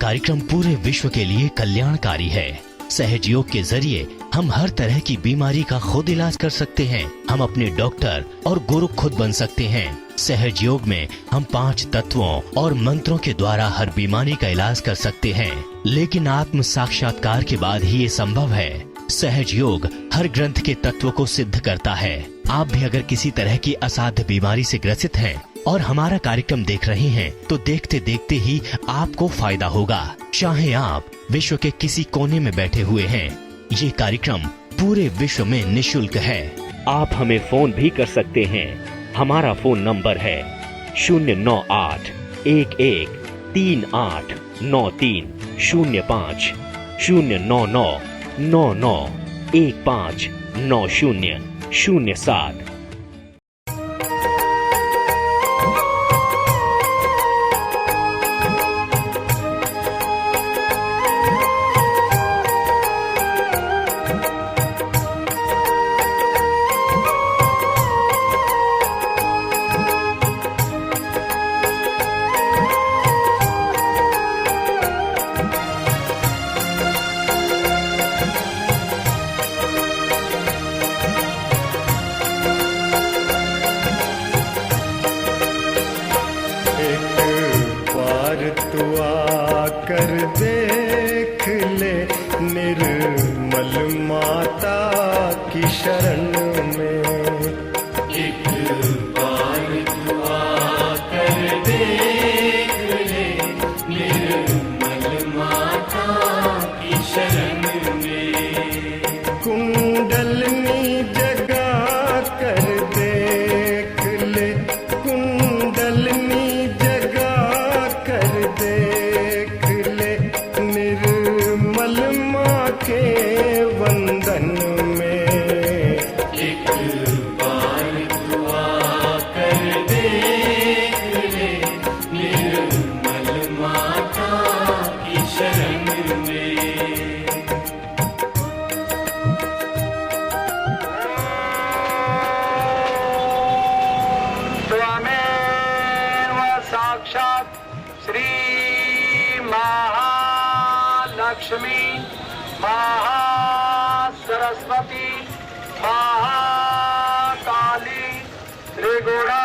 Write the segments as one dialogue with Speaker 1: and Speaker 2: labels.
Speaker 1: कार्यक्रम पूरे विश्व के लिए कल्याणकारी है। सहज योग के जरिए हम हर तरह की बीमारी का खुद इलाज कर सकते हैं। हम अपने डॉक्टर और गुरु खुद बन सकते हैं। सहज योग में हम 5 तत्वों और मंत्रों के द्वारा हर बीमारी का इलाज कर सकते हैं, लेकिन आत्म साक्षात्कार के बाद ही ये संभव है। सहज योग हर ग्रंथ के तत्व को सिद्ध करता है। आप भी अगर किसी तरह की असाध्य बीमारी से ग्रसित हैं और हमारा कार्यक्रम देख रहे हैं, तो देखते देखते ही आपको फायदा होगा। चाहे आप विश्व के किसी कोने में बैठे हुए हैं, ये कार्यक्रम पूरे विश्व में निशुल्क है। आप हमें फोन भी कर सकते हैं। हमारा फोन नंबर है 098-1138-9305 099-99159007।
Speaker 2: कर देख ले निर्मल माता की शरण में। एक बार दुआ कर देख ले निर्मल माता की शरण में। कुंडलनी जगा कर देख ले, कुंडलनी जगा कर देख ले निर्मल माँ के वंदन में। एक बार दुआ कर देख ले निर्मल माता की शरण में।
Speaker 3: त्वमेव साक्षात् श्री महालक्ष्मी महासरस्वती महाकाली त्रिगुणा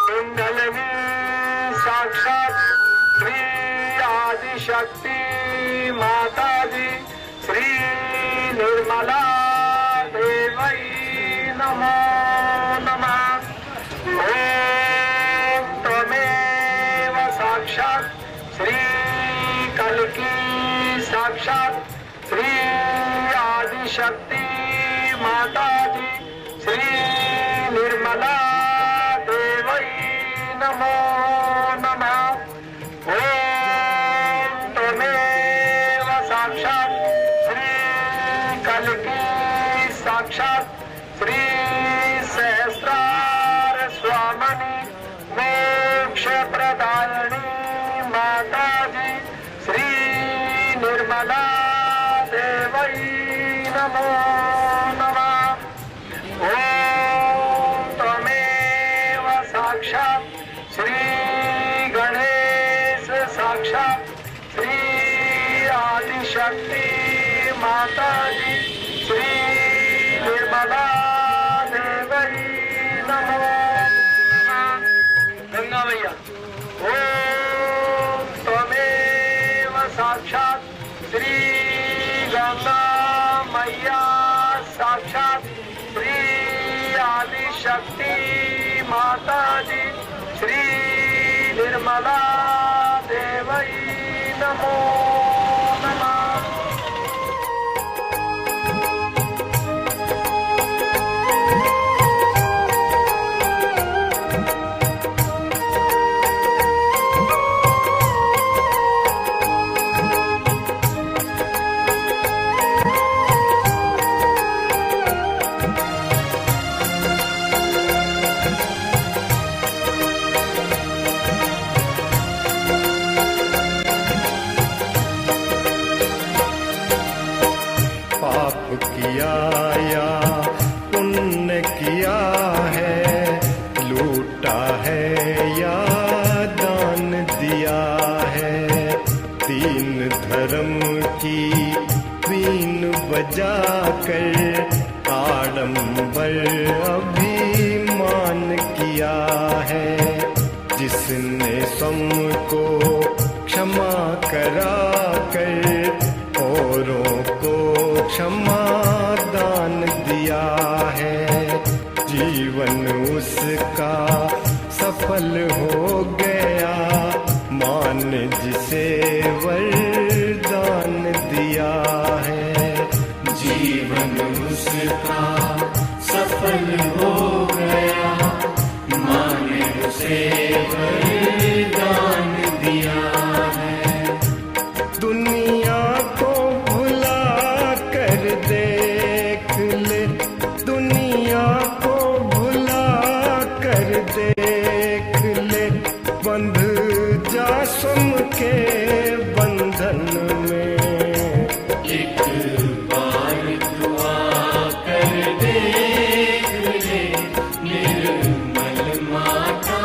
Speaker 3: कुंडलिनी साक्षात् श्री आदिशक्ति माता जी श्री निर्मला देवै नमो नमः। ओम त्वमेव साक्षात् श्री कल्की साक्षात् श्री आदिशक्ति माता जी श्री निर्मला देवै नमो नमः। ओम त्वमेव साक्षात् श्री कल्की साक्षात् श्री सहस्रार स्वामिनी मोक्ष प्रदायिनी माता जी श्री निर्मला देवै नमो नमः। ओम त्वमेव साक्षात् श्री गणेश साक्षात् श्री आदिशक्ति माता जी श्री निर्मला देवै नमो नमः। गंगा मैया। ओम त्वमेव साक्षात् श्री गंगा मैया साक्षात् श्री आदिशक्ति माता जी श्री निर्मला देवै नमो नमः।
Speaker 2: किया या पुण्य किया है, लूटा है या दान दिया है। की बीन बजाकर आडंबर अभिमान किया है। जिसने स्वयं को क्षमा करा कर औरों को क्षमा दान दिया है, जीवन उसका सफल हो गया। मान जिसे वरदान दिया है, जीवन उसका सफल हो गया। मान उसे वरदान दिया है। दुनिया को भुला कर देख ले, दुनिया को भुला कर देख ले, बंध जा स्वयं के बंधन में। एक बार दुआ कर देख ले, निर्मल माता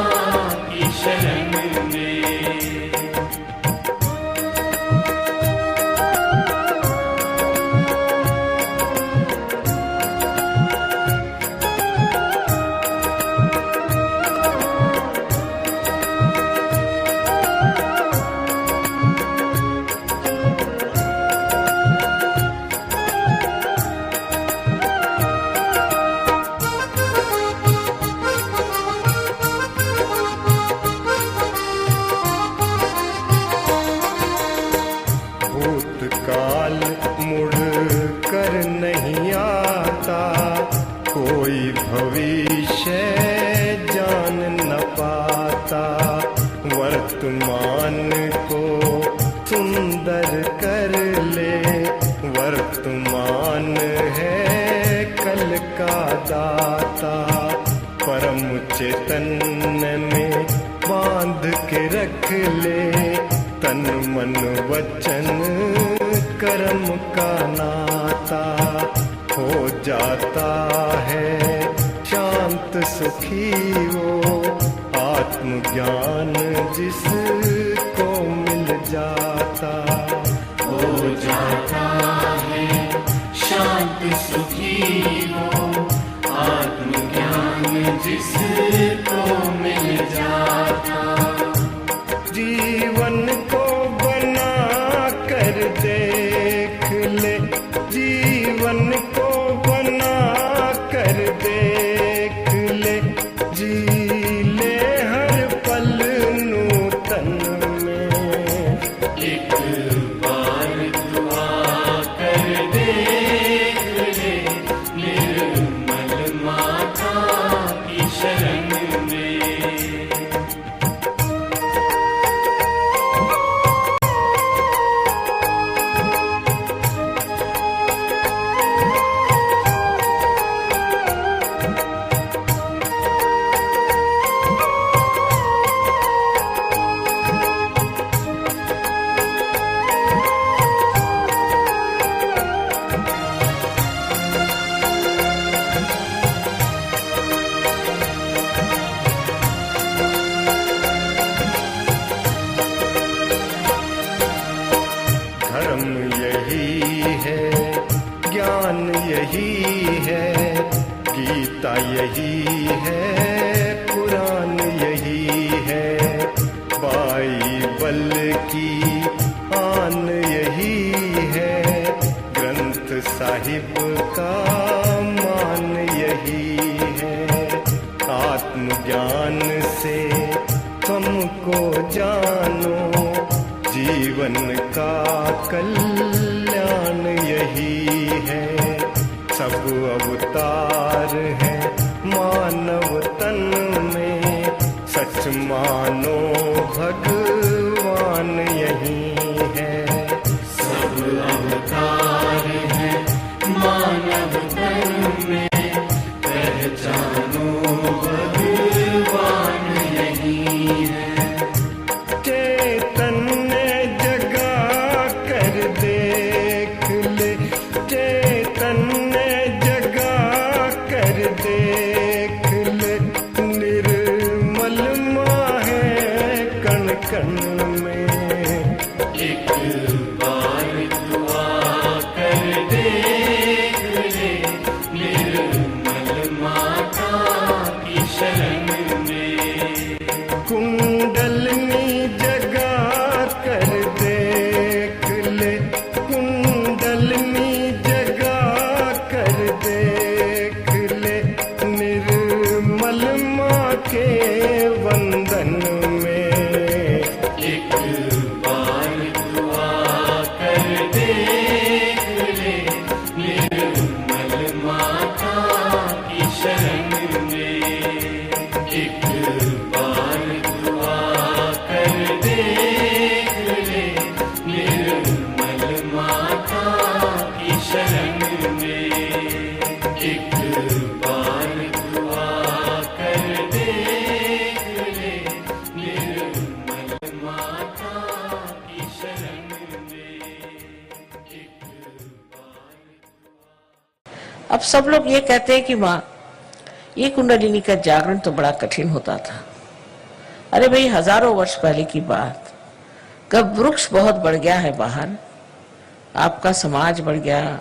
Speaker 2: की शरण में। भूतकाल मुड़ कर नहीं आता, कोई भविष्य जान न पाता। वर्तमान को सुंदर कर ले, वर्तमान है कल का दाता। परम चैतन्य में बांध के रख ले, तन मन वचन कर्म का नाता। हो जाता है शांत सुखी वो, आत्मज्ञान जिसको मिल जाता। हो जाता है शांत सुखी वो, आत्मज्ञान जिसको मिल जाता। जीवन को बना कर देख ले, जीवन को बना कर देख ले, जी ले हर पल नूतन में। एक बार दुआ कर देख ले, निर्मल माता की शरण में। धर्म यही है, ज्ञान यही है, गीता यही है, कुरान यही है। बाइबल की आन यही है, ग्रंथ साहिब का मान यही है। आत्मज्ञान से तुमको जानो, जीवन का कल्याण यही है। सब अवतार है मानव तन में, सच मानो भगवान यही है। सब अवतार है मानव तन में, पहचानो भगवान यही है। चैतन्य जगा कर देख ले, चैतन्य जगा कर देख ले, निर्मल माँ है कण कण में। एक बार
Speaker 4: अब सब लोग ये कहते हैं कि माँ, ये कुंडलिनी का जागरण तो बड़ा कठिन होता था। अरे भाई, हजारों वर्ष पहले की बात, कब वृक्ष बहुत बढ़ गया है बाहर, आपका समाज बढ़ गया,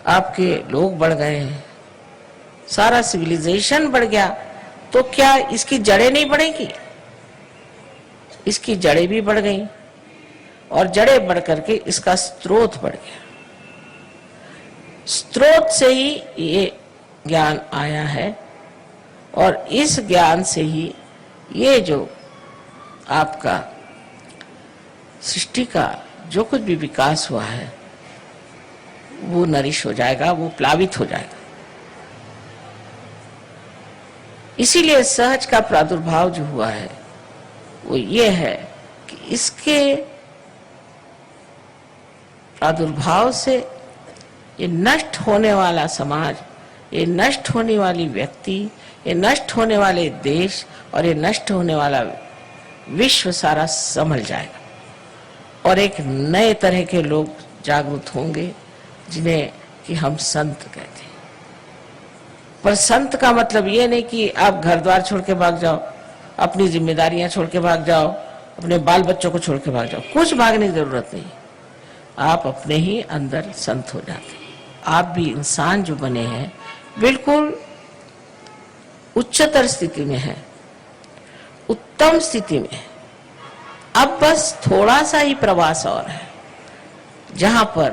Speaker 4: आपके लोग बढ़ गए, सारा सिविलाइजेशन बढ़ गया, तो क्या इसकी जड़ें नहीं बढ़ेंगी? इसकी जड़ें भी बढ़ गई और जड़ें बढ़ करके इसका स्रोत बढ़ गया। स्रोत से ही ये ज्ञान आया है और इस ज्ञान से ही ये जो आपका सृष्टि का जो कुछ भी विकास हुआ है वो नरिश हो जाएगा, वो प्लावित हो जाएगा। इसीलिए सहज का प्रादुर्भाव जो हुआ है वो ये है कि इसके प्रादुर्भाव से ये नष्ट होने वाला समाज, ये नष्ट होने वाली व्यक्ति, ये नष्ट होने वाले देश और ये नष्ट होने वाला विश्व सारा संभल जाएगा और एक नए तरह के लोग जागृत होंगे जिन्हें कि हम संत कहते हैं। पर संत का मतलब ये नहीं कि आप घर द्वार छोड़ के भाग जाओ, अपनी जिम्मेदारियां छोड़ के भाग जाओ, अपने बाल बच्चों को छोड़ के भाग जाओ। कुछ भागने की जरूरत नहीं, आप अपने ही अंदर संत हो जाते हैं। आप भी इंसान जो बने हैं बिल्कुल उच्चतर स्थिति में है, उत्तम स्थिति में। अब बस थोड़ा सा ही प्रवास और है जहां पर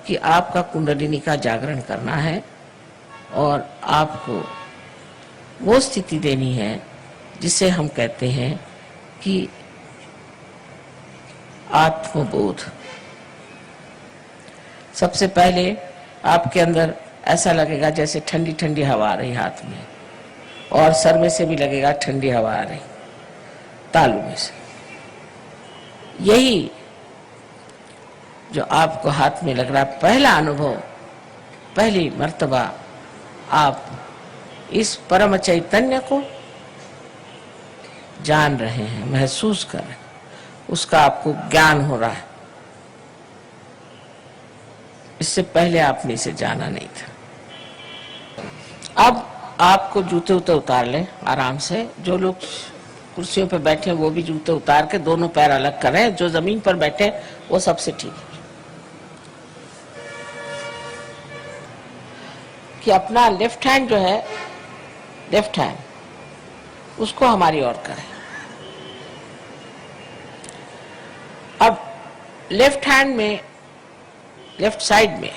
Speaker 4: कि आपका कुंडलिनी का जागरण करना है और आपको वो स्थिति देनी है जिसे हम कहते हैं कि आत्मबोध। सबसे पहले आपके अंदर ऐसा लगेगा जैसे ठंडी ठंडी हवा आ रही हाथ में, और सर में से भी लगेगा ठंडी हवा आ रही तालू में से। यही जो आपको हाथ में लग रहा है, पहला अनुभव, पहली मर्तबा आप इस परम चैतन्य को जान रहे हैं, महसूस कर रहे हैं, उसका आपको ज्ञान हो रहा है। इससे पहले आपने इसे जाना नहीं था। अब आपको जूते उते उतार लें आराम से। जो लोग कुर्सियों पर बैठे हैं वो भी जूते उतार के दोनों पैर अलग कर रहे हैं। जो जमीन पर बैठे वो सबसे ठीक है कि अपना लेफ्ट हैंड जो है, लेफ्ट हैंड, उसको हमारी ओर करें। अब लेफ्ट हैंड में, लेफ्ट साइड में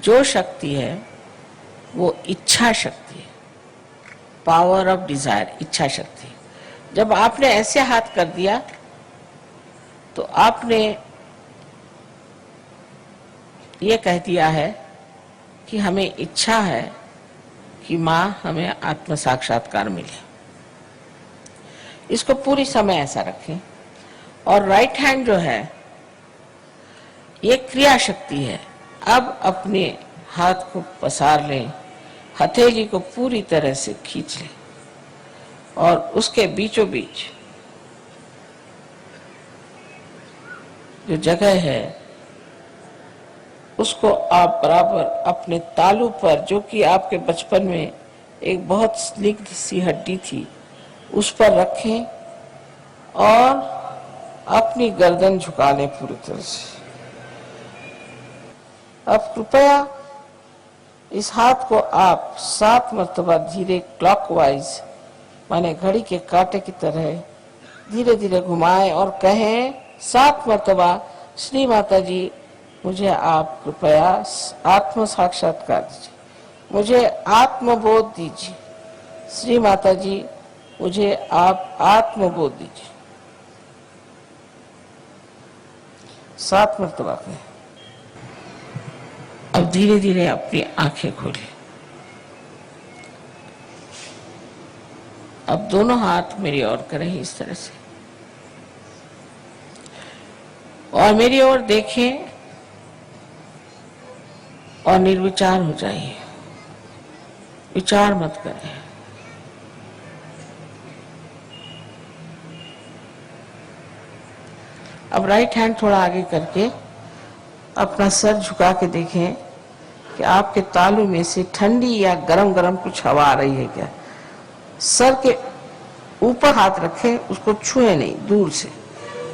Speaker 4: जो शक्ति है वो इच्छा शक्ति है, पावर ऑफ डिजायर, इच्छा शक्ति। जब आपने ऐसे हाथ कर दिया तो आपने ये कह दिया है कि हमें इच्छा है कि माँ हमें आत्म साक्षात्कार मिले। इसको पूरी समय ऐसा रखें। और राइट हैंड जो है ये क्रिया शक्ति है। अब अपने हाथ को पसार लें, हथेली को पूरी तरह से खींच लें और उसके बीचों बीच जो जगह है उसको आप बराबर अपने तालू पर, जो कि आपके बचपन में एक बहुत स्निग्ध सी हड्डी थी, उस पर रखें और अपनी गर्दन झुका लें पूरी तरह से। अब कृपया इस हाथ को आप 7 मर्तबा धीरे क्लॉकवाइज, माने घड़ी के कांटे की तरह धीरे धीरे घुमाएं और कहें 7 मर्तबा, श्री माता जी मुझे आप कृपया आत्म साक्षात्कार दीजिए, मुझे आत्मबोध दीजिए, श्री माता जी मुझे आप आत्मबोध दीजिए। 7 मर्तबा कहें। अब धीरे धीरे अपनी आंखें खोलें। अब दोनों हाथ मेरी ओर करें इस तरह से और मेरी ओर देखें और निर्विचार हो जाइए, विचार मत करें। अब राइट हैंड थोड़ा आगे करके अपना सर झुका के देखें कि आपके तालू में से ठंडी या गरम गरम कुछ हवा आ रही है क्या। सर के ऊपर हाथ रखें, उसको छुए नहीं, दूर से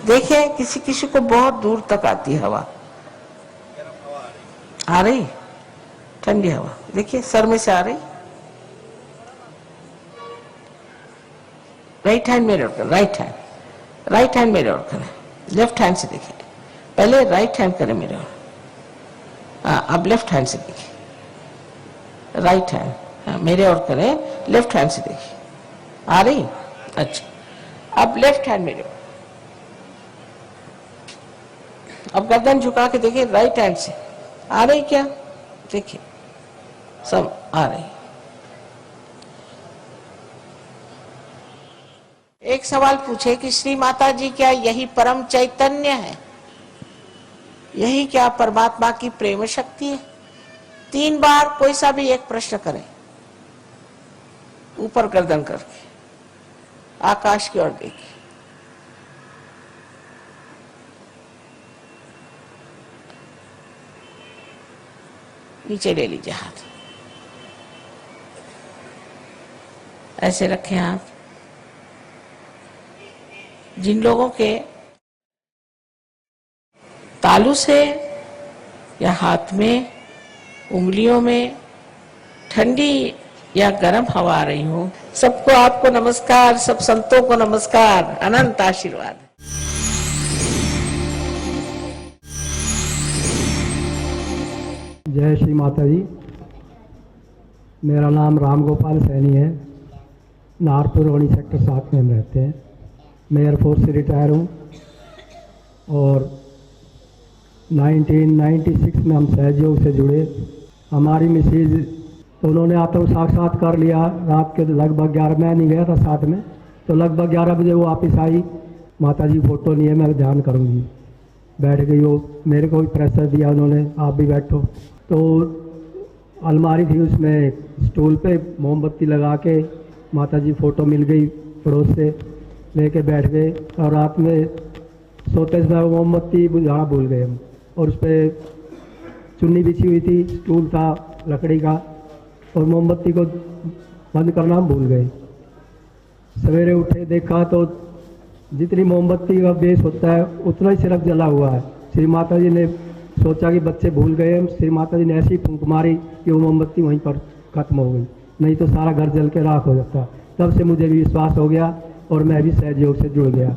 Speaker 4: देखें। किसी किसी को बहुत दूर तक आती है हवा, आ रही ठंडी हवा, देखिए सर में से आ रही। राइट हैंड मेरे ओर करें, राइट हैंड मेरे ओर करें, लेफ्ट हैंड से देखिए। पहले राइट हैंड करें मेरे ओर, अब लेफ्ट हैंड से देखिए। राइट हैंड मेरे ओर करें, लेफ्ट हैंड से देखिए, आ रही। अच्छा, अब लेफ्ट हैंड मेरे ओर, अब गर्दन झुका के देखिए राइट हैंड से, आ रही क्या, देखिए सब आ रही। एक सवाल पूछे कि श्री माता जी क्या यही परम चैतन्य है, यही क्या परमात्मा की प्रेम शक्ति है। 3 बार कोई सा भी एक प्रश्न करें, ऊपर गर्दन करके आकाश की ओर देखिए। नीचे ले लीजिए हाथ, ऐसे रखें हाथ। जिन लोगों के तालू से या हाथ में, उंगलियों में ठंडी या गर्म हवा आ रही हो, सबको आपको नमस्कार, सब संतों को नमस्कार, अनंत आशीर्वाद।
Speaker 5: जय श्री माता जी। मेरा नाम राम गोपाल सैनी है, नारपुर रोणी सेक्टर 7 में हम रहते हैं। मैं एयरफोर्स से रिटायर हूँ और 1996 में हम सहयोग से जुड़े। हमारी मिसेज तो उन्होंने आत्म साक्षात्कार लिया रात के लगभग 11, मैं नहीं गया था साथ में, तो लगभग 11 बजे वो वापस आई। माता जी फोटो नहीं है, मैं ध्यान करूँगी। बैठ गई वो, मेरे को भी प्रेशर दिया उन्होंने, आप भी बैठो। तो अलमारी थी, उसमें स्टूल पे मोमबत्ती लगा के माता जी फोटो मिल गई, पड़ोस से लेके बैठ गए। और रात में सोते समय मोमबत्ती बुझाना भूल गए हम, और उस पर चुन्नी बिछी हुई थी, स्टूल था लकड़ी का, और मोमबत्ती को बंद करना हम भूल गए। सवेरे उठे देखा तो जितनी मोमबत्ती का बेस होता है उतना ही सिर्फ जला हुआ है। श्री माता जी ने सोचा कि बच्चे भूल गए हम, श्री माता जी ने ऐसी फूंक मारी कि वो मोमबत्ती वहीं पर खत्म हो गई, नहीं तो सारा घर जल के राख हो जाता। तब से मुझे भी विश्वास हो गया और मैं भी सहयोग से जुड़ गया।